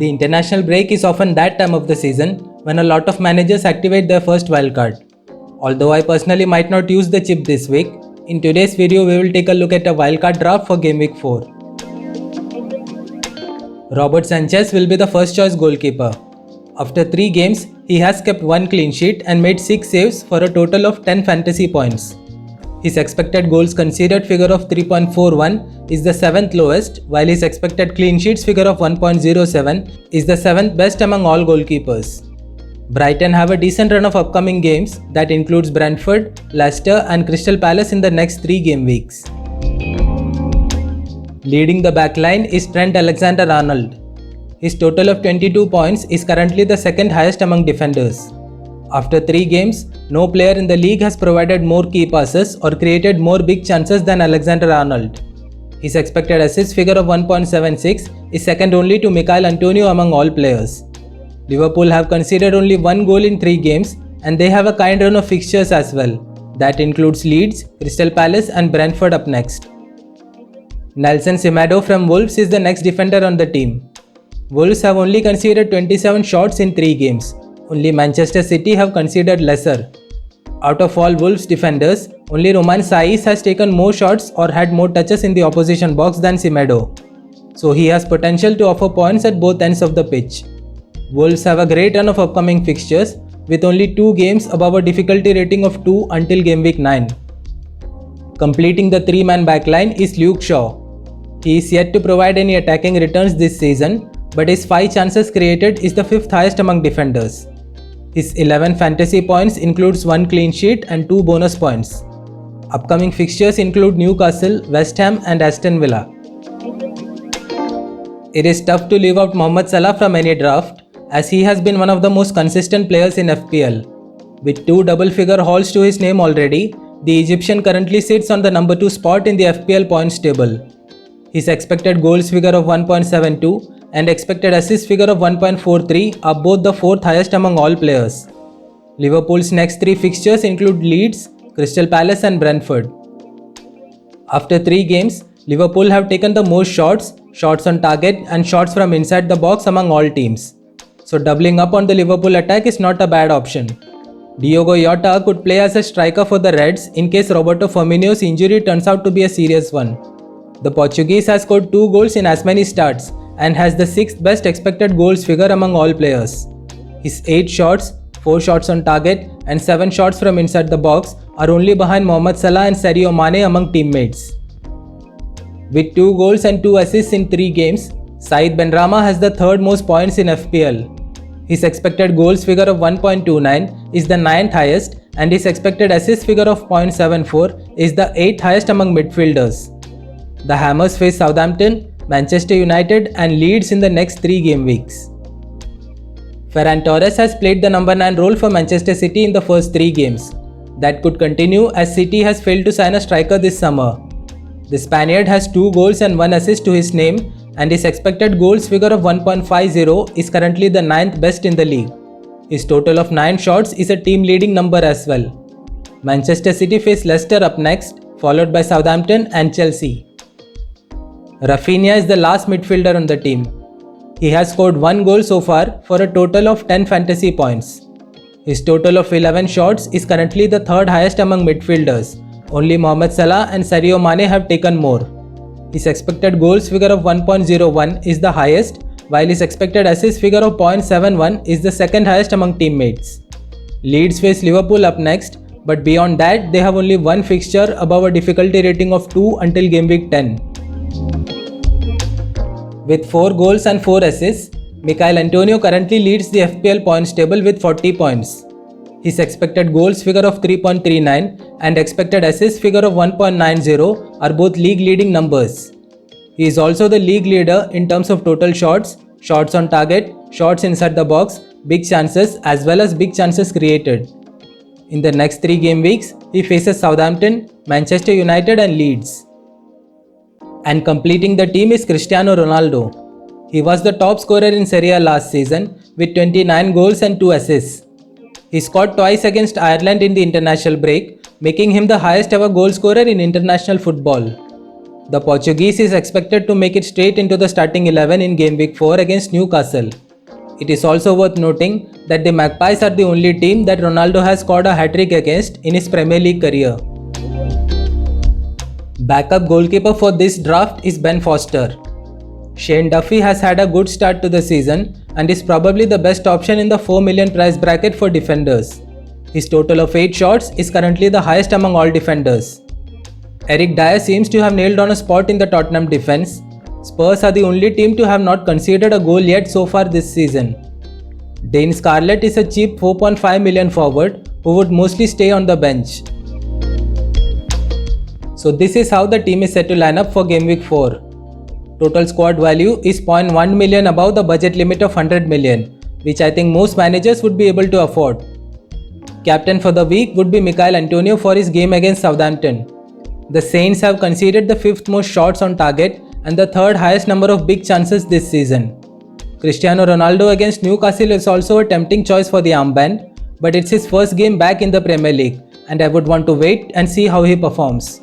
The international break is often that time of the season when a lot of managers activate their first wildcard. Although I personally might not use the chip this week, in today's video we will take a look at a wildcard draft for Game Week 4. Robert Sanchez will be the first choice goalkeeper. After 3 games, he has kept 1 clean sheet and made 6 saves for a total of 10 fantasy points. His expected goals conceded figure of 3.41 is the 7th lowest, while his expected clean sheets figure of 1.07 is the 7th best among all goalkeepers. Brighton have a decent run of upcoming games that includes Brentford, Leicester and Crystal Palace in the next 3 game weeks. Leading the backline is Trent Alexander-Arnold. His total of 22 points is currently the 2nd highest among defenders. After 3 games, no player in the league has provided more key passes or created more big chances than Alexander-Arnold. His expected assist figure of 1.76 is second only to Michail Antonio among all players. Liverpool have conceded only 1 goal in 3 games and they have a kind run of fixtures as well. That includes Leeds, Crystal Palace and Brentford up next. Nelson Semedo from Wolves is the next defender on the team. Wolves have only conceded 27 shots in 3 games. Only Manchester City have conceded lesser. Out of all Wolves defenders, only Romain Saiz has taken more shots or had more touches in the opposition box than Semedo. So he has potential to offer points at both ends of the pitch. Wolves have a great run of upcoming fixtures with only 2 games above a difficulty rating of 2 until game week 9. Completing the 3-man backline is Luke Shaw. He is yet to provide any attacking returns this season, but his 5 chances created is the 5th highest among defenders. His 11 fantasy points includes 1 clean sheet and 2 bonus points. Upcoming fixtures include Newcastle, West Ham and Aston Villa. It is tough to leave out Mohamed Salah from any draft as he has been one of the most consistent players in FPL. With 2 double-figure hauls to his name already, the Egyptian currently sits on the number 2 spot in the FPL points table. His expected goals figure of 1.72 and expected assist figure of 1.43 are both the 4th highest among all players. Liverpool's next 3 fixtures include Leeds, Crystal Palace and Brentford. After 3 games, Liverpool have taken the most shots, shots on target and shots from inside the box among all teams. So doubling up on the Liverpool attack is not a bad option. Diogo Jota could play as a striker for the Reds in case Roberto Firmino's injury turns out to be a serious one. The Portuguese has scored 2 goals in as many starts and has the 6th best expected goals figure among all players. His 8 shots, 4 shots on target and 7 shots from inside the box are only behind Mohamed Salah and Sadio Mane among teammates. With 2 goals and 2 assists in 3 games, Said Benrahma has the 3rd most points in FPL. His expected goals figure of 1.29 is the 9th highest and his expected assist figure of 0.74 is the 8th highest among midfielders. The Hammers face Southampton, Manchester United and Leeds in the next 3 game weeks. Ferran Torres has played the number 9 role for Manchester City in the first 3 games. That could continue as City has failed to sign a striker this summer. The Spaniard has 2 goals and 1 assist to his name and his expected goals figure of 1.50 is currently the 9th best in the league. His total of 9 shots is a team leading number as well. Manchester City face Leicester up next, followed by Southampton and Chelsea. Rafinha is the last midfielder on the team. He has scored 1 goal so far for a total of 10 fantasy points. His total of 11 shots is currently the 3rd highest among midfielders. Only Mohamed Salah and Sadio Mane have taken more. His expected goals figure of 1.01 is the highest, while his expected assist figure of 0.71 is the 2nd highest among teammates. Leeds face Liverpool up next, but beyond that they have only 1 fixture above a difficulty rating of 2 until game week 10. With 4 goals and 4 assists, Michail Antonio currently leads the FPL points table with 40 points. His expected goals figure of 3.39 and expected assist figure of 1.90 are both league leading numbers. He is also the league leader in terms of total shots, shots on target, shots inside the box, big chances as well as big chances created. In the next 3 game weeks, he faces Southampton, Manchester United and Leeds. And completing the team is Cristiano Ronaldo. He was the top scorer in Serie A last season with 29 goals and 2 assists. He scored twice against Ireland in the international break, making him the highest ever goal scorer in international football. The Portuguese is expected to make it straight into the starting 11 in Game Week 4 against Newcastle. It is also worth noting that the Magpies are the only team that Ronaldo has scored a hat-trick against in his Premier League career. Backup goalkeeper for this draft is Ben Foster. Shane Duffy has had a good start to the season and is probably the best option in the 4 million price bracket for defenders. His total of 8 shots is currently the highest among all defenders. Eric Dyer seems to have nailed on a spot in the Tottenham defense. Spurs are the only team to have not conceded a goal yet so far this season. Dane Scarlett is a cheap 4.5 million forward who would mostly stay on the bench. So this is how the team is set to line up for Game Week 4. Total squad value is 0.1 million above the budget limit of 100 million, which I think most managers would be able to afford. Captain for the week would be Michail Antonio for his game against Southampton. The Saints have conceded the 5th most shots on target and the 3rd highest number of big chances this season. Cristiano Ronaldo against Newcastle is also a tempting choice for the armband, but it's his first game back in the Premier League and I would want to wait and see how he performs.